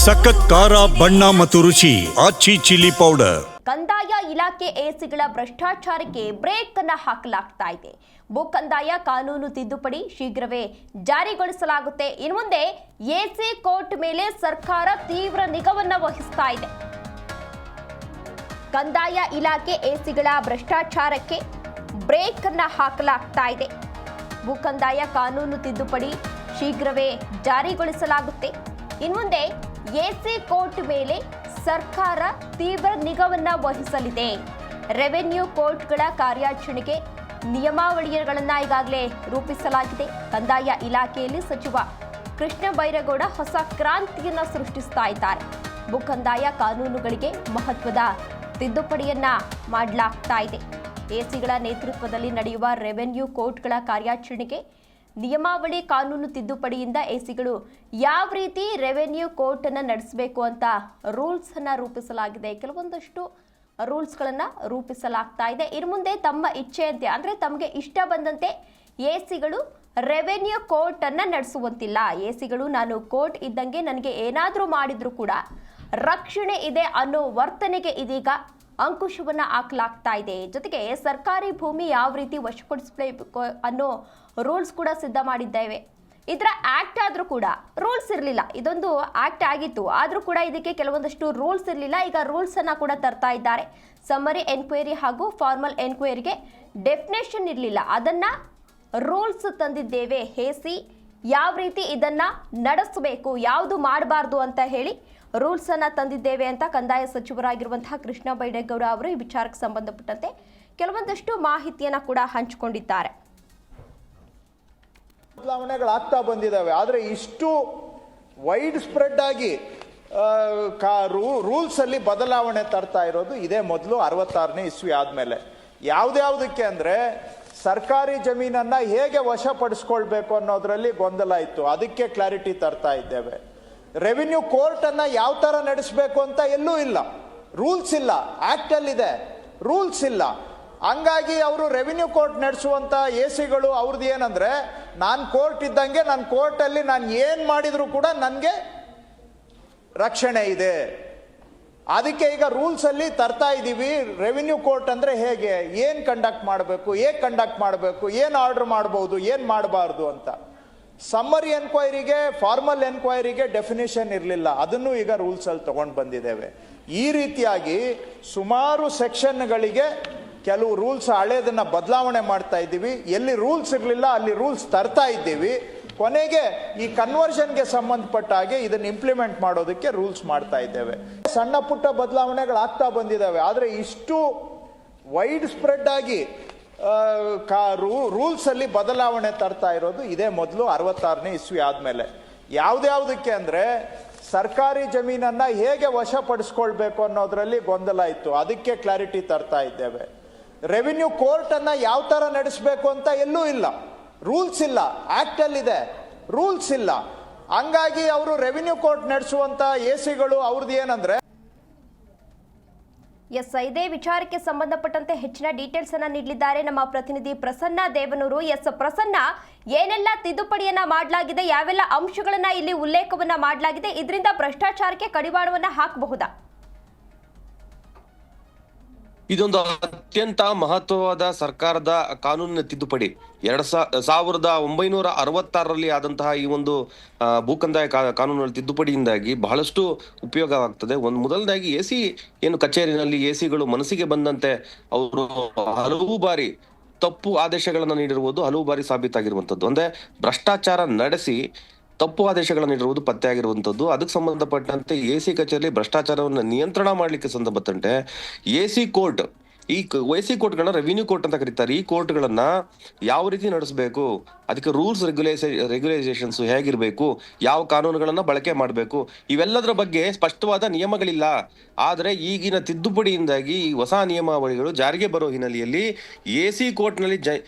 ಸಖತ್ ಖಾರ ಬಣ್ಣ ಮತ್ತು ರುಚಿ ಆಚಿ ಚಿಲ್ಲಿ ಪೌಡರ್. ಕಂದಾಯ ಇಲಾಖೆ ಎಸಿಗಳ ಭ್ರಷ್ಟಾಚಾರಕ್ಕೆ ಬ್ರೇಕ್ ಅನ್ನು ಹಾಕಲಾಗ್ತಾ ಇದೆ. ಭೂ ಕಂದಾಯ ಕಾನೂನು ತಿದ್ದುಪಡಿ ಶೀಘ್ರವೇ ಜಾರಿಗೊಳಿಸಲಾಗುತ್ತೆ. ಇನ್ನು ಮುಂದೆ ಎಸಿ ಕೋರ್ಟ್ ಮೇಲೆ ಸರ್ಕಾರ ತೀವ್ರ ನಿಗಾವನ್ನ ವಹಿಸ್ತಾ ಇದೆ. ಕಂದಾಯ ಇಲಾಖೆ ಎಸಿಗಳ ಭ್ರಷ್ಟಾಚಾರಕ್ಕೆ ಬ್ರೇಕ್ ಅನ್ನು ಹಾಕಲಾಗ್ತಾ ಇದೆ. ಭೂ ಕಂದಾಯ ಕಾನೂನು ತಿದ್ದುಪಡಿ ಶೀಘ್ರವೇ ಜಾರಿಗೊಳಿಸಲಾಗುತ್ತೆ. ಇನ್ನು ಮುಂದೆ ಎಸಿ ಕೋರ್ಟ್ ಮೇಲೆ ಸರ್ಕಾರ ತೀವ್ರ ನಿಗಾವನ್ನ ವಹಿಸಲಿದೆ. ರೆವೆನ್ಯೂ ಕೋರ್ಟ್ಗಳ ಕಾರ್ಯಾಚರಣೆಗೆ ನಿಯಮಾವಳಿಗಳನ್ನು ಈಗಾಗಲೇ ರೂಪಿಸಲಾಗಿದೆ. ಕಂದಾಯ ಇಲಾಖೆಯಲ್ಲಿ ಸಚಿವ ಕೃಷ್ಣ ಬೈರೇಗೌಡ ಹೊಸ ಕ್ರಾಂತಿಯನ್ನ ಸೃಷ್ಟಿಸ್ತಾ ಇದ್ದಾರೆ. ಭೂ ಕಂದಾಯ ಕಾನೂನುಗಳಿಗೆ ಮಹತ್ವದ ತಿದ್ದುಪಡಿಯನ್ನ ಮಾಡಲಾಗ್ತಾ ಇದೆ. ಎಸಿಗಳ ನೇತೃತ್ವದಲ್ಲಿ ನಡೆಯುವ ರೆವೆನ್ಯೂ ಕೋರ್ಟ್ಗಳ ಕಾರ್ಯಾಚರಣೆಗೆ ನಿಯಮಾವಳಿ ಕಾನೂನು ತಿದ್ದುಪಡಿಯಿಂದ ಎಸಿಗಳು ಯಾವ ರೀತಿ ರೆವೆನ್ಯೂ ಕೋರ್ಟ್ ಅನ್ನು ನಡೆಸಬೇಕು ಅಂತ ರೂಲ್ಸ್ ಅನ್ನ ರೂಪಿಸಲಾಗಿದೆ. ಕೆಲವೊಂದಷ್ಟು ರೂಲ್ಸ್ಗಳನ್ನು ರೂಪಿಸಲಾಗ್ತಾ ಇದೆ. ಇನ್ನು ಮುಂದೆ ತಮ್ಮ ಇಚ್ಛೆಯಂತೆ ಅಂದರೆ ತಮಗೆ ಇಷ್ಟ ಬಂದಂತೆ ಎಸಿಗಳು ರೆವೆನ್ಯೂ ಕೋರ್ಟ್ ಅನ್ನ ನಡೆಸುವಂತಿಲ್ಲ. ಎಸಿಗಳು ನಾನು ಕೋರ್ಟ್ ಇದ್ದಂಗೆ ನನಗೆ ಏನಾದರೂ ಮಾಡಿದ್ರು ಕೂಡ ರಕ್ಷಣೆ ಇದೆ ಅನ್ನೋ ವರ್ತನೆಗೆ ಇದೀಗ ಅಂಕುಶವನ್ನ ಹಾಕಲಾಗ್ತಾ ಇದೆ. ಜೊತೆಗೆ ಸರ್ಕಾರಿ ಭೂಮಿ ಯಾವ ರೀತಿ ವಶಪಡಿಸಬೇಕು ಅನ್ನೋ ರೂಲ್ಸ್ ಕೂಡ ಸಿದ್ಧ ಮಾಡಿದ್ದೇವೆ. ಇದರ ಆಕ್ಟ್ ಆದರೂ ಕೂಡ ರೂಲ್ಸ್ ಇರಲಿಲ್ಲ. ಇದೊಂದು ಆಕ್ಟ್ ಆಗಿತ್ತು, ಆದರೂ ಕೂಡ ಇದಕ್ಕೆ ಕೆಲವೊಂದಷ್ಟು ರೂಲ್ಸ್ ಇರಲಿಲ್ಲ. ಈಗ ರೂಲ್ಸ್ ಅನ್ನ ಕೂಡ ತರ್ತಾ ಇದ್ದಾರೆ. ಸಮ್ಮರಿ ಎನ್ಕ್ವೈರಿ ಹಾಗೂ ಫಾರ್ಮಲ್ ಎನ್ಕ್ವೈರಿಗೆ ಡೆಫಿನೇಷನ್ ಇರಲಿಲ್ಲ, ಅದನ್ನ ರೂಲ್ಸ್ ತಂದಿದ್ದೇವೆ. ಎಸಿ ಯಾವ ರೀತಿ ಇದನ್ನ ನಡೆಸಬೇಕು, ಯಾವುದು ಮಾಡಬಾರ್ದು ಅಂತ ಹೇಳಿ ರೂಲ್ಸ್ ಅನ್ನ ತಂದಿದ್ದೇವೆ ಅಂತ ಕಂದಾಯ ಸಚಿವರಾಗಿರುವಂತಹ ಕೃಷ್ಣ ಬೈರೇಗೌಡ ಅವರು ಈ ವಿಚಾರಕ್ಕೆ ಸಂಬಂಧಪಟ್ಟಂತೆ ಕೆಲವೊಂದಷ್ಟು ಮಾಹಿತಿಯನ್ನ ಕೂಡ ಹಂಚಿಕೊಂಡಿದ್ದಾರೆ. ಬದಲಾವಣೆಗಳಾಗ್ತಾ ಬಂದಿದ್ದಾವೆ. ಆದರೆ ಇಷ್ಟು ವೈಡ್ ಸ್ಪ್ರೆಡ್ ಆಗಿ ರೂಲ್ಸ್ ಅಲ್ಲಿ ಬದಲಾವಣೆ ತರ್ತಾ ಇರೋದು ಇದೇ ಮೊದಲು 66ನೇ ಇಸ್ವಿ ಆದ್ಮೇಲೆ. ಯಾವ್ದ್ಯಾವ್ದಕ್ಕೆ ಅಂದ್ರೆ ಸರ್ಕಾರಿ ಜಮೀನನ್ನ ಹೇಗೆ ವಶಪಡಿಸ್ಕೊಳ್ಬೇಕು ಅನ್ನೋದ್ರಲ್ಲಿ ಗೊಂದಲ ಇತ್ತು, ಅದಕ್ಕೆ ಕ್ಲಾರಿಟಿ ತರ್ತಾ ಇದ್ದೇವೆ. ರೆವಿನ್ಯೂ ಕೋರ್ಟ್ ಅನ್ನ ಯಾವ ತರ ನಡೆಸಬೇಕು ಅಂತ ಎಲ್ಲೂ ಇಲ್ಲ, ರೂಲ್ಸ್ ಇಲ್ಲ. ಆಕ್ಟ್ ಅಲ್ಲಿ ಇದೆ, ರೂಲ್ಸ್ ಇಲ್ಲ. ಹಂಗಾಗಿ ಅವರು ರೆವಿನ್ಯೂ ಕೋರ್ಟ್ ನಡೆಸುವಂತ ಎಸಿಗಳು ಅವ್ರದ್ದು ಏನಂದ್ರೆ, ನಾನು ಕೋರ್ಟ್ ಇದ್ದಂಗೆ ನನ್ನ ಕೋರ್ಟ್ ಅಲ್ಲಿ ನಾನು ಏನ್ ಮಾಡಿದ್ರು ಕೂಡ ನನಗೆ ರಕ್ಷಣೆ ಇದೆ. ಅದಕ್ಕೆ ಈಗ ರೂಲ್ಸ್ ಅಲ್ಲಿ ತರ್ತಾ ಇದೀವಿ. ರೆವಿನ್ಯೂ ಕೋರ್ಟ್ ಅಂದ್ರೆ ಹೇಗೆ, ಏನ್ ಕಂಡಕ್ಟ್ ಮಾಡಬೇಕು, ಹೇಗೆ ಕಂಡಕ್ಟ್ ಮಾಡಬೇಕು, ಏನ್ ಆರ್ಡರ್ ಮಾಡಬಹುದು, ಏನ್ ಮಾಡಬಾರ್ದು ಅಂತ. ಸಮ್ಮರಿ ಎನ್ಕ್ವೈರಿಗೆ ಫಾರ್ಮಲ್ ಎನ್ಕ್ವೈರಿಗೆ ಡೆಫಿನೇಷನ್ ಇರಲಿಲ್ಲ, ಅದನ್ನು ಈಗ ರೂಲ್ಸ್ ಅಲ್ಲಿ ತಗೊಂಡು ಬಂದಿದ್ದೇವೆ. ಈ ರೀತಿಯಾಗಿ ಸುಮಾರು ಸೆಕ್ಷನ್ಗಳಿಗೆ ಕೆಲವು ರೂಲ್ಸ್ ಹಳೇದನ್ನ ಬದಲಾವಣೆ ಮಾಡ್ತಾ ಇದ್ದೀವಿ. ಎಲ್ಲಿ ರೂಲ್ಸ್ ಇರಲಿಲ್ಲ ಅಲ್ಲಿ ರೂಲ್ಸ್ ತರ್ತಾ ಇದ್ದೀವಿ. ಕೊನೆಗೆ ಈ ಕನ್ವರ್ಷನ್ಗೆ ಸಂಬಂಧಪಟ್ಟ ಹಾಗೆ ಇದನ್ನು ಇಂಪ್ಲಿಮೆಂಟ್ ಮಾಡೋದಕ್ಕೆ ರೂಲ್ಸ್ ಮಾಡ್ತಾ ಇದ್ದೇವೆ. ಸಣ್ಣ ಪುಟ್ಟ ಬದಲಾವಣೆಗಳಾಗ್ತಾ ಬಂದಿದ್ದಾವೆ. ಆದರೆ ಇಷ್ಟು ವೈಡ್ ಸ್ಪ್ರೆಡ್ ಆಗಿ ರೂಲ್ಸ್ ಅಲ್ಲಿ ಬದಲಾವಣೆ ತರ್ತಾ ಇರೋದು ಇದೇ ಮೊದಲು 66ನೇ ಇಸ್ವಿ ಆದ್ಮೇಲೆ. ಯಾವ್ದ್ಯಾವ್ದಕ್ಕೆ ಅಂದ್ರೆ ಸರ್ಕಾರಿ ಜಮೀನನ್ನ ಹೇಗೆ ವಶಪಡಿಸ್ಕೊಳ್ಬೇಕು ಅನ್ನೋದ್ರಲ್ಲಿ ಗೊಂದಲ ಇತ್ತು, ಅದಕ್ಕೆ ಕ್ಲಾರಿಟಿ ತರ್ತಾ ಇದ್ದೇವೆ. ರೆವಿನ್ಯೂ ಕೋರ್ಟ್ ಅನ್ನ ಯಾವ ತರ ನಡೆಸಬೇಕು ಅಂತ ಎಲ್ಲೂ ಇಲ್ಲ, ರೂಲ್ಸ್ ಇಲ್ಲ. ಆಕ್ಟ್ ಅಲ್ಲಿ ಇದೆ, ರೂಲ್ಸ್ ಇಲ್ಲ. ಹಂಗಾಗಿ ಅವರು ರೆವಿನ್ಯೂ ಕೋರ್ಟ್ ನಡೆಸುವಂತ ಎಸಿಗಳು ಅವ್ರದ್ದು ಏನಂದ್ರೆ. ಎಸ್, ಇದೇ ವಿಚಾರಕ್ಕೆ ಸಂಬಂಧಪಟ್ಟಂತೆ ಹೆಚ್ಚಿನ ಡೀಟೇಲ್ಸ್ ಅನ್ನ ನೀಡಲಿದ್ದಾರೆ ನಮ್ಮ ಪ್ರತಿನಿಧಿ ಪ್ರಸನ್ನ ದೇವನೂರು. ಎಸ್ ಪ್ರಸನ್ನ, ಏನೆಲ್ಲ ತಿದ್ದುಪಡಿಯನ್ನ ಮಾಡಲಾಗಿದೆ, ಯಾವೆಲ್ಲ ಅಂಶಗಳನ್ನ ಇಲ್ಲಿ ಉಲ್ಲೇಖವನ್ನ ಮಾಡಲಾಗಿದೆ, ಇದರಿಂದ ಭ್ರಷ್ಟಾಚಾರಕ್ಕೆ ಕಡಿವಾಣವನ್ನ ಹಾಕಬಹುದಾ? ಇದೊಂದು ಅತ್ಯಂತ ಮಹತ್ವವಾದ ಸರ್ಕಾರದ ಕಾನೂನಿನ ತಿದ್ದುಪಡಿ. 1966ರಲ್ಲಿ ಆದಂತಹ ಈ ಒಂದು ಭೂಕಂದಾಯ ಕಾನೂನಿನ ತಿದ್ದುಪಡಿಯಿಂದಾಗಿ ಬಹಳಷ್ಟು ಉಪಯೋಗವಾಗ್ತದೆ. ಮೊದಲನೇದಾಗಿ ಎಸಿ ಏನು ಕಚೇರಿನಲ್ಲಿ ಎಸಿಗಳು ಮನಸ್ಸಿಗೆ ಬಂದಂತೆ ಅವರು ಹಲವು ಬಾರಿ ತಪ್ಪು ಆದೇಶಗಳನ್ನು ನೀಡಿರುವುದು ಹಲವು ಬಾರಿ ಸಾಬೀತಾಗಿರುವಂಥದ್ದು. ಅಂದ್ರೆ ಭ್ರಷ್ಟಾಚಾರ ನಡೆಸಿ ತಪ್ಪು ಆದೇಶಗಳನ್ನು ನೀಡಿರುವುದು ಪತ್ತೆ ಆಗಿರುವಂಥದ್ದು. ಅದಕ್ಕೆ ಸಂಬಂಧಪಟ್ಟಂತೆ ಎಸಿ ಕಚೇರಿ ಭ್ರಷ್ಟಾಚಾರವನ್ನು ನಿಯಂತ್ರಣ ಮಾಡ್ಲಿಕ್ಕೆ ಸಂಬಂಧಪಟ್ಟಂತೆ ಎಸಿ ಕೋರ್ಟ್, ಈ ಎಸಿ ಕೋರ್ಟ್ಗಳನ್ನ ರೆವಿನ್ಯೂ ಕೋರ್ಟ್ ಅಂತ ಕರೀತಾರೆ. ಈ ಕೋರ್ಟ್ಗಳನ್ನ ಯಾವ ರೀತಿ ನಡೆಸಬೇಕು, ಅದಕ್ಕೆ ರೂಲ್ಸ್ ರೆಗ್ಯುಲೇಷನ್ಸ್ ಹೇಗಿರ್ಬೇಕು, ಯಾವ ಕಾನೂನುಗಳನ್ನ ಬಳಕೆ ಮಾಡಬೇಕು, ಇವೆಲ್ಲದರ ಬಗ್ಗೆ ಸ್ಪಷ್ಟವಾದ ನಿಯಮಗಳಿಲ್ಲ. ಆದ್ರೆ ಈಗಿನ ತಿದ್ದುಪಡಿಯಿಂದಾಗಿ ಈ ಹೊಸ ನಿಯಮಾವಳಿಗಳು ಜಾರಿಗೆ ಬರೋ ಹಿನ್ನೆಲೆಯಲ್ಲಿ ಎಸಿ ಕೋರ್ಟ್ನಲ್ಲಿ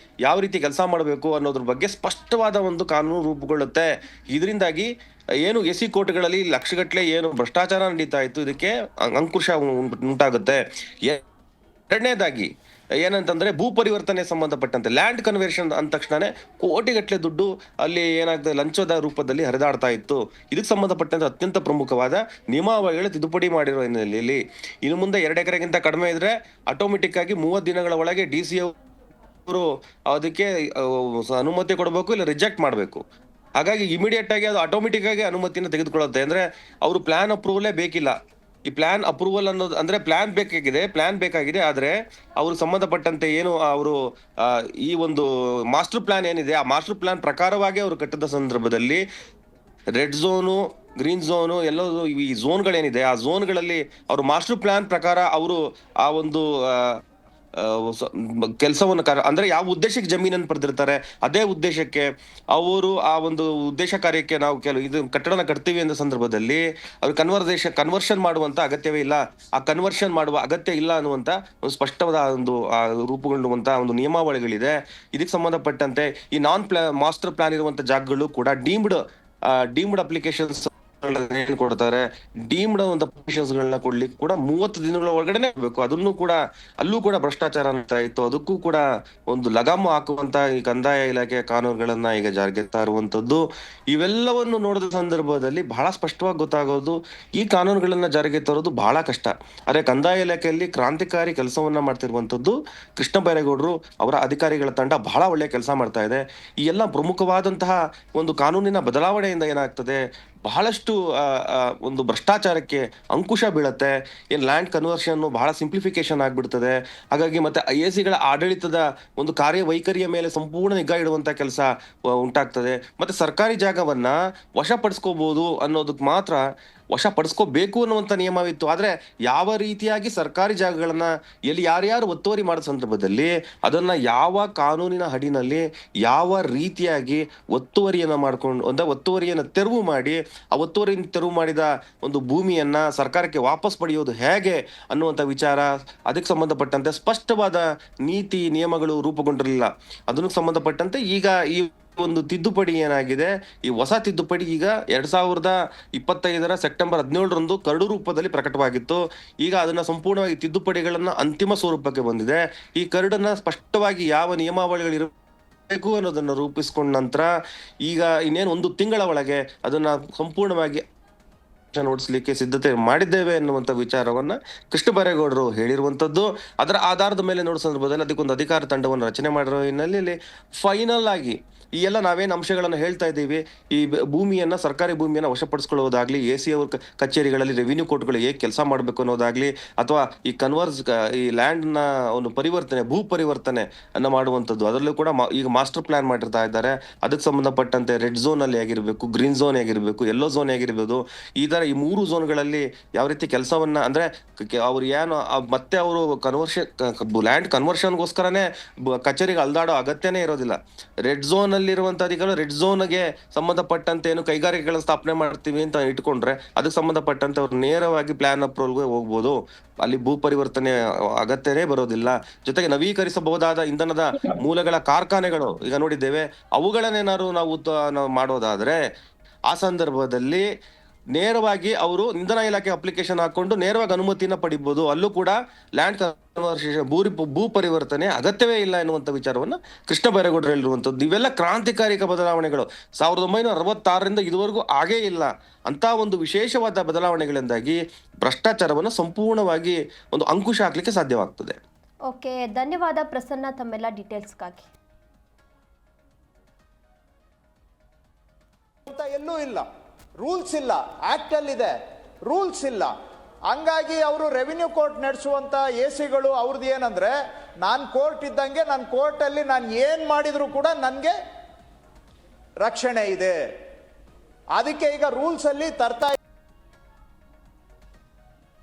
ಯಾವ ರೀತಿ ಕೆಲಸ ಮಾಡಬೇಕು ಅನ್ನೋದ್ರ ಬಗ್ಗೆ ಸ್ಪಷ್ಟವಾದ ಒಂದು ಕಾನೂನು ರೂಪುಗೊಳ್ಳುತ್ತೆ. ಇದರಿಂದಾಗಿ ಏನು ಎಸಿ ಕೋರ್ಟ್ಗಳಲ್ಲಿ ಲಕ್ಷಗಟ್ಟಲೆ ಏನು ಭ್ರಷ್ಟಾಚಾರ ನಡೀತಾ ಇತ್ತು, ಇದಕ್ಕೆ ಅಂಕುಶ ಉಂಟಾಗುತ್ತೆ. ಎರಡನೇದಾಗಿ ಏನಂತಂದ್ರೆ ಭೂ ಪರಿವರ್ತನೆ ಸಂಬಂಧಪಟ್ಟಂತೆ ಲ್ಯಾಂಡ್ ಕನ್ವರ್ಷನ್ ಅಂದ ತಕ್ಷಣನೇ ಕೋಟಿಗಟ್ಟಲೆ ದುಡ್ಡು ಅಲ್ಲಿ ಏನಾಗ್ತದೆ ಲಂಚದ ರೂಪದಲ್ಲಿ ಹರಿದಾಡ್ತಾ ಇತ್ತು. ಇದಕ್ಕೆ ಸಂಬಂಧಪಟ್ಟಂತೆ ಅತ್ಯಂತ ಪ್ರಮುಖವಾದ ನಿಯಮಾವಳಿಗಳು ತಿದ್ದುಪಡಿ ಮಾಡಿರೋ ಹಿನ್ನೆಲೆಯಲ್ಲಿ ಇನ್ನು ಮುಂದೆ 2 ಎಕರೆಗಿಂತ ಕಡಿಮೆ ಇದ್ರೆ ಆಟೋಮೆಟಿಕ್ ಆಗಿ 30 ದಿನಗಳ ಒಳಗೆ ಡಿ.ಸಿ ಅವರು ಅದಕ್ಕೆ ಅನುಮತಿ ಕೊಡಬೇಕು, ಇಲ್ಲ ರಿಜೆಕ್ಟ್ ಮಾಡಬೇಕು. ಹಾಗಾಗಿ ಇಮಿಡಿಯೇಟ್ ಆಗಿ ಅದು ಆಟೋಮೆಟಿಕ್ ಆಗಿ ಅನುಮತಿನ ತೆಗೆದುಕೊಳ್ಳುತ್ತೆ. ಅಂದ್ರೆ ಅವರು ಪ್ಲಾನ್ ಅಪ್ರೂವಲೇ ಬೇಕಿಲ್ಲ. ಈ ಪ್ಲಾನ್ ಅಪ್ರೂವಲ್ ಅನ್ನೋದು ಅಂದ್ರೆ ಪ್ಲಾನ್ ಬೇಕಾಗಿದೆ, ಆದ್ರೆ ಅವ್ರು ಸಂಬಂಧಪಟ್ಟಂತೆ ಏನು ಅವರು ಈ ಒಂದು ಮಾಸ್ಟರ್ ಪ್ಲಾನ್ ಏನಿದೆ ಆ ಮಾಸ್ಟರ್ ಪ್ಲಾನ್ ಪ್ರಕಾರವಾಗಿ ಅವರು ಕಟ್ಟಿದ ಸಂದರ್ಭದಲ್ಲಿ ರೆಡ್ ಝೋನು, ಗ್ರೀನ್ ಝೋನು ಎಲ್ಲೋ ಈ ಝೋನ್ಗಳೇನಿದೆ ಆ ಝೋನ್ಗಳಲ್ಲಿ ಅವರು ಮಾಸ್ಟರ್ ಪ್ಲಾನ್ ಪ್ರಕಾರ ಅವರು ಆ ಒಂದು ಕೆಲಸವನ್ನು ಅಂದ್ರೆ ಯಾವ ಉದ್ದೇಶಕ್ಕೆ ಜಮೀನನ್ನು ಪಡೆದಿರ್ತಾರೆ ಅದೇ ಉದ್ದೇಶಕ್ಕೆ ಅವರು ಆ ಒಂದು ಉದ್ದೇಶ ಕಾರ್ಯಕ್ಕೆ ನಾವು ಇದು ಕಟ್ಟಡನ ಕಟ್ತೀವಿ ಅನ್ನೋ ಸಂದರ್ಭದಲ್ಲಿ ಅವ್ರು ಕನ್ವರ್ಷನ್ ಮಾಡುವಂತ ಅಗತ್ಯವೇ ಇಲ್ಲ. ಆ ಕನ್ವರ್ಷನ್ ಮಾಡುವ ಅಗತ್ಯ ಇಲ್ಲ ಅನ್ನುವಂತ ಒಂದು ಸ್ಪಷ್ಟವಾದ ಒಂದು ರೂಪುಗೊಳ್ಳುವಂತ ಒಂದು ನಿಯಮಾವಳಿಗಳಿದೆ. ಇದಕ್ಕೆ ಸಂಬಂಧಪಟ್ಟಂತೆ ಈ ಮಾಸ್ಟರ್ ಪ್ಲಾನ್ ಇರುವಂತ ಜಾಗಗಳು ಕೂಡ ಡೀಮ್ಡ್ ಅಪ್ಲಿಕೇಶನ್ಸ್ ಏನ್ ಕೊಡ್ತಾರೆ, ಡೀಮ್ಡ್ ಒಂದು ಅಪ್ಲಿಕೇಶನ್ಸ್ ಗಳನ್ನ ಕೊಡ್ಲಿಕ್ಕೆ ಕೂಡ 30 ದಿನಗಳ ಒಳಗಡೆ ಬೇಕು. ಅದನ್ನು ಕೂಡ ಅಲ್ಲೂ ಕೂಡ ಭ್ರಷ್ಟಾಚಾರ ಅಂತ ಇತ್ತು. ಅದಕ್ಕೂ ಕೂಡ ಒಂದು ಲಗಾಮು ಹಾಕುವಂತ ಈ ಕಂದಾಯ ಇಲಾಖೆ ಕಾನೂನುಗಳನ್ನ ಈಗ ಜಾರಿಗೆ ತರುವಂತದ್ದು. ಇವೆಲ್ಲವನ್ನು ನೋಡಿದ ಸಂದರ್ಭದಲ್ಲಿ ಬಹಳ ಸ್ಪಷ್ಟವಾಗಿ ಗೊತ್ತಾಗೋದು ಈ ಕಾನೂನುಗಳನ್ನ ಜಾರಿಗೆ ತರೋದು ಬಹಳ ಕಷ್ಟ. ಆದ್ರೆ ಕಂದಾಯ ಇಲಾಖೆಯಲ್ಲಿ ಕ್ರಾಂತಿಕಾರಿ ಕೆಲಸವನ್ನ ಮಾಡ್ತಿರುವಂತದ್ದು ಕೃಷ್ಣ ಬೈರೇಗೌಡರು ಅವರ ಅಧಿಕಾರಿಗಳ ತಂಡ ಬಹಳ ಒಳ್ಳೆಯ ಕೆಲಸ ಮಾಡ್ತಾ ಇದೆ. ಈ ಎಲ್ಲ ಪ್ರಮುಖವಾದಂತಹ ಒಂದು ಕಾನೂನಿನ ಬದಲಾವಣೆಯಿಂದ ಏನಾಗ್ತದೆ, ಬಹಳಷ್ಟು ಒಂದು ಭ್ರಷ್ಟಾಚಾರಕ್ಕೆ ಅಂಕುಶ ಬೀಳತ್ತೆ. ಏನ್ ಲ್ಯಾಂಡ್ ಕನ್ವರ್ಷನ್ ಬಹಳ ಸಿಂಪ್ಲಿಫಿಕೇಶನ್ ಆಗ್ಬಿಡ್ತದೆ. ಹಾಗಾಗಿ ಮತ್ತೆ IACಗಳ ಆಡಳಿತದ ಒಂದು ಕಾರ್ಯವೈಖರಿಯ ಮೇಲೆ ಸಂಪೂರ್ಣ ನಿಗಾ ಇಡುವಂತ ಕೆಲಸ ಉಂಟಾಗ್ತದೆ. ಮತ್ತೆ ಸರ್ಕಾರಿ ಜಾಗವನ್ನ ವಶಪಡಿಸ್ಕೋಬಹುದು ಅನ್ನೋದಕ್ಕೆ ಮಾತ್ರ ವಶಪಡಿಸ್ಕೋಬೇಕು ಅನ್ನುವಂತ ನಿಯಮವಿತ್ತು. ಆದ್ರೆ ಯಾವ ರೀತಿಯಾಗಿ ಸರ್ಕಾರಿ ಜಾಗಗಳನ್ನ ಎಲ್ಲಿ ಯಾರ್ಯಾರು ಒತ್ತುವರಿ ಮಾಡೋ ಸಂದರ್ಭದಲ್ಲಿ ಅದನ್ನ ಯಾವ ಕಾನೂನಿನ ಅಡಿನಲ್ಲಿ ಯಾವ ರೀತಿಯಾಗಿ ಒತ್ತುವರಿಯನ್ನ ಮಾಡ್ಕೊಂಡು ಒತ್ತುವರಿಯನ್ನ ತೆರವು ಮಾಡಿ ಆ ಒತ್ತುವರಿಯನ್ನು ತೆರವು ಮಾಡಿದ ಒಂದು ಭೂಮಿಯನ್ನ ಸರ್ಕಾರಕ್ಕೆ ವಾಪಸ್ ಪಡೆಯೋದು ಹೇಗೆ ಅನ್ನುವಂಥ ವಿಚಾರ, ಅದಕ್ಕೆ ಸಂಬಂಧಪಟ್ಟಂತೆ ಸ್ಪಷ್ಟವಾದ ನೀತಿ ನಿಯಮಗಳು ರೂಪುಗೊಂಡಿರಲಿಲ್ಲ. ಅದಕ್ಕೆ ಸಂಬಂಧಪಟ್ಟಂತೆ ಈಗ ಈ ಒಂದು ತಿದ್ದುಪಡಿ ಏನಾಗಿದೆ, ಈ ಹೊಸ ತಿದ್ದುಪಡಿ ಈಗ 2025 ಸೆಪ್ಟೆಂಬರ್ 17ರಂದು ಕರಡು ರೂಪದಲ್ಲಿ ಪ್ರಕಟವಾಗಿತ್ತು. ಈಗ ಅದನ್ನ ಸಂಪೂರ್ಣವಾಗಿ ತಿದ್ದುಪಡಿಗಳನ್ನ ಅಂತಿಮ ಸ್ವರೂಪಕ್ಕೆ ಬಂದಿದೆ. ಈ ಕರಡನ್ನ ಸ್ಪಷ್ಟವಾಗಿ ಯಾವ ನಿಯಮಾವಳಿಗಳು ಬೇಕು ಅನ್ನೋದನ್ನ ರೂಪಿಸ್ಕೊಂಡ ನಂತರ ಈಗ ಇನ್ನೇನು 1 ತಿಂಗಳ ಒಳಗೆ ಅದನ್ನ ಸಂಪೂರ್ಣವಾಗಿ ಓಡಿಸ್ಲಿಕ್ಕೆ ಸಿದ್ಧತೆ ಮಾಡಿದ್ದೇವೆ ಎನ್ನುವಂತ ವಿಚಾರವನ್ನ ಕೃಷ್ಣ ಬೈರೇಗೌಡರು ಹೇಳಿರುವಂತದ್ದು. ಅದರ ಆಧಾರದ ಮೇಲೆ ನೋಡೋ ಸಂದರ್ಭದಲ್ಲಿ ಅದಕ್ಕೊಂದು ಅಧಿಕಾರ ತಂಡವನ್ನು ರಚನೆ ಮಾಡಿರೋ ಹಿನ್ನೆಲೆಯಲ್ಲಿ ಫೈನಲ್ ಆಗಿ ಈ ಎಲ್ಲ ನಾವೇನು ಅಂಶಗಳನ್ನು ಹೇಳ್ತಾ ಇದ್ದೀವಿ, ಈ ಭೂಮಿಯನ್ನ ಸರ್ಕಾರಿ ಭೂಮಿಯನ್ನ ವಶಪಡಿಸ್ಕೊಳ್ಳೋದಾಗ್ಲಿ, AC ಅವ್ರ ಕಚೇರಿಗಳಲ್ಲಿ ರೆವಿನ್ಯೂ ಕೋರ್ಟ್ಗಳು ಹೇಗೆ ಕೆಲಸ ಮಾಡಬೇಕು ಅನ್ನೋದಾಗ್ಲಿ, ಅಥವಾ ಈ ಈ ಲ್ಯಾಂಡ್ ನ ಒಂದು ಭೂ ಪರಿವರ್ತನೆ ಅನ್ನ ಮಾಡುವಂಥದ್ದು, ಅದರಲ್ಲೂ ಕೂಡ ಈಗ ಮಾಸ್ಟರ್ ಪ್ಲಾನ್ ಮಾಡಿರ್ತಾ ಇದ್ದಾರೆ. ಅದಕ್ಕೆ ಸಂಬಂಧಪಟ್ಟಂತೆ ರೆಡ್ ಝೋನ್ ಅಲ್ಲಿ ಆಗಿರ್ಬೇಕು, ಗ್ರೀನ್ ಝೋನ್ ಆಗಿರ್ಬೇಕು, ಯೆಲ್ಲೋ ಝೋನ್ ಆಗಿರ್ಬೋದು, ಈ 3 ಝೋನ್ಗಳಲ್ಲಿ ಯಾವ ರೀತಿ ಕೆಲಸವನ್ನ ಅಂದ್ರೆ ಅವ್ರು ಏನು ಮತ್ತೆ ಅವರು ಲ್ಯಾಂಡ್ ಕನ್ವರ್ಷನ್ಗೋಸ್ಕರನೇ ಕಚೇರಿಗೆ ಅಲ್ದಾಡೋ ಅಗತ್ಯನೇ ಇರೋದಿಲ್ಲ. ರೆಡ್ ಝೋನ್ ಅಲ್ಲಿರುವಂತ ಅಧಿಕಾರಿಗಳು ರೆಡ್ ಝೋನ್ಗೆ ಸಂಬಂಧಪಟ್ಟಂತೆ ಏನು ಕೈಗಾರಿಕೆಗಳ ಸ್ಥಾಪನೆ ಮಾಡ್ತೀವಿ ಅಂತ ಇಟ್ಕೊಂಡ್ರೆ ಅದಕ್ಕೆ ಸಂಬಂಧಪಟ್ಟಂತೆ ಅವ್ರು ನೇರವಾಗಿ ಪ್ಲಾನ್ ಅಪ್ರೂವಲ್ಗೆ ಹೋಗ್ಬೋದು. ಅಲ್ಲಿ ಭೂ ಪರಿವರ್ತನೆ ಅಗತ್ಯನೇ ಬರೋದಿಲ್ಲ. ಜೊತೆಗೆ ನವೀಕರಿಸಬಹುದಾದ ಇಂಧನದ ಮೂಲಗಳ ಕಾರ್ಖಾನೆಗಳು ಈಗ ನೋಡಿದ್ದೇವೆ, ಅವುಗಳನ್ನೇನಾದ್ರು ನಾವು ಮಾಡೋದಾದ್ರೆ ಆ ಸಂದರ್ಭದಲ್ಲಿ ನೇರವಾಗಿ ಅವರು ಇಂಧನ ಇಲಾಖೆ ಅಪ್ಲಿಕೇಶನ್ ಹಾಕೊಂಡು ನೇರವಾಗಿ ಅನುಮತಿನ ಪಡಿಬಹುದು. ಅಲ್ಲೂ ಕೂಡ ಲ್ಯಾಂಡ್ ಕನ್ವರ್ಷನ್ ಭೂ ಪರಿವರ್ತನೆ ಅಗತ್ಯವೇ ಇಲ್ಲ ಎನ್ನುವಂತ ವಿಚಾರವನ್ನ ಕೃಷ್ಣ ಬೈರೇಗೌಡರು ಹೇಳಿರುವಂತದ್ದು. ಇವೆಲ್ಲ ಕ್ರಾಂತಿಕಾರಿಕ ಬದಲಾವಣೆಗಳು 1966ರಿಂದ ಇದುವರೆಗೂ ಆಗೇ ಇಲ್ಲ ಅಂತ ಒಂದು ವಿಶೇಷವಾದ ಬದಲಾವಣೆಗಳಿಂದಾಗಿ ಭ್ರಷ್ಟಾಚಾರವನ್ನು ಸಂಪೂರ್ಣವಾಗಿ ಒಂದು ಅಂಕುಶ ಹಾಕ್ಲಿಕ್ಕೆ ಸಾಧ್ಯವಾಗ್ತದೆ. ಓಕೆ, ಧನ್ಯವಾದ ಪ್ರಸನ್ನ ತಮ್ಮೆಲ್ಲ ಡೀಟೇಲ್ಸ್ಗಾಗಿ. ಎಲ್ಲೂ ಇಲ್ಲ, ರೂಲ್ಸ್ ಇಲ್ಲ, ಆಕ್ಟ್ ಅಲ್ಲಿ ಇದೆ, ರೂಲ್ಸ್ ಇಲ್ಲ. ಹಂಗಾಗಿ ಅವರು ರೆವಿನ್ಯೂ ಕೋರ್ಟ್ ನಡೆಸುವಂತ AC-ಗಳು ಅವ್ರದ್ದು ಏನಂದ್ರೆ, ನಾನು ಕೋರ್ಟ್ ಇದ್ದಂಗೆ ನನ್ನ ಕೋರ್ಟಲ್ಲಿ ನಾನು ಏನ್ ಮಾಡಿದ್ರು ಕೂಡ ನನಗೆ ರಕ್ಷಣೆ ಇದೆ. ಅದಕ್ಕೆ ಈಗ ರೂಲ್ಸ್ ಅಲ್ಲಿ ತರ್ತಾ